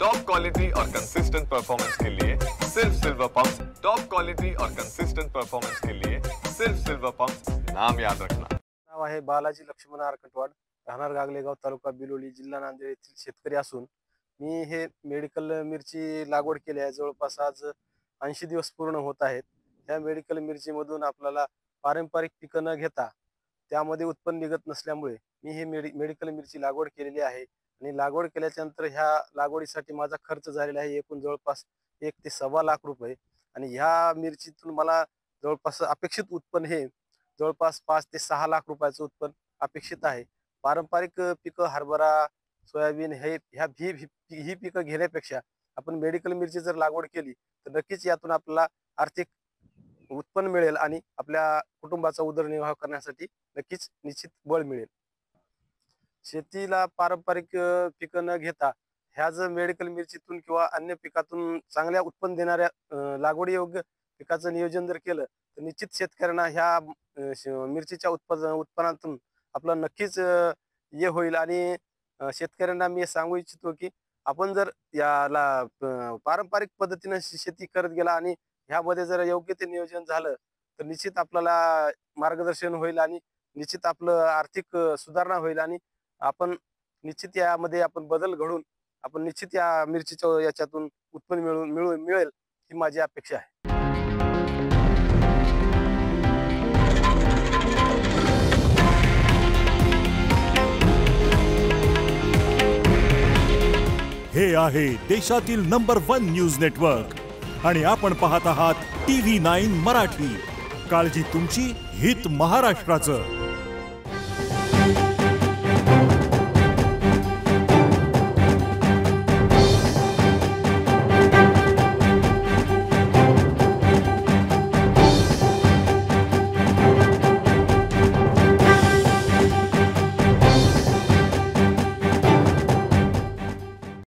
Top quality और consistent performance के लिए सिर्फ सिल्वर पंप्स। टॉप क्वालिटी और कंसिस्टेंट परफॉर्मेंस के लिए सिर्फ सिल्वर पंप्स, नाम याद रखना। नाव आहे बालाजी लक्ष्मण आरकटवाड, राहणार गागलेगाव, तालुका बिलोली, जिल्हा नांदेड येथील शेतकरी असून मी हे मेडिकल मिरची लागवड केली आहे। जवळपास आज 80 दिवस पूर्ण होत आहेत। त्या मेडिकल मिरचीमधून आपल्याला पारंपरिक पिकं न घेता त्यामध्ये उत्पन्न निघत नसल्यामुळे मी हे मेडिकल मिरची लागवड केलेली आहे। आणि लागवड केल्याच्या नंतर ह्या लागवडीसाठी माझा खर्च झालेला आहे एकूण जवळपास 1 ते सव्वा लाख रुपये। आणि ह्या मिरचीतून मला जवळपास अपेक्षित उत्पन्न हे जवळपास 5 ते 6 लाख रुपयाचं उत्पन्न अपेक्षित आहे। पारंपरिक पिकं हरभरा, सोयाबीन ही पिकं घेण्यापेक्षा आपण मेडिकल मिरची जर लागवड केली तर नक्कीच यातून आपल्याला आर्थिक उत्पन्न मिळेल आणि आपल्या कुटुंबाचा उदरनिर्वाह करण्यासाठी नक्कीच निश्चित बळ मिळेल। शेतीला पारंपरिक पिकं न घेता ह्या जर मेडिकल मिरचीतून किंवा अन्य पिकातून चांगल्या उत्पन्न देणाऱ्या लागवडी योग्य पिकाचं नियोजन जर केलं तर निश्चित शेतकऱ्यांना ह्या मिरचीच्या उत्पन्नातून आपलं नक्कीच हे होईल। आणि शेतकऱ्यांना मी सांगू इच्छितो की आपण जर याला पारंपरिक पद्धतीने शेती करत गेला आणि ह्यामध्ये जर योग्य ते नियोजन झालं तर निश्चित आपल्याला मार्गदर्शन होईल आणि निश्चित आपलं आर्थिक सुधारणा होईल आणि आपण निश्चित यामध्ये आपण बदल घडून आपण निश्चित या मिरचीच्या याच्यातून उत्पन्न मिळेल ही माझी अपेक्षा आहे। हे आहे देशातील नंबर 1 न्यूज नेटवर्क आणि आपण पाहत आहात TV9 मराठी। काळजी तुमची, हित महाराष्ट्राचं।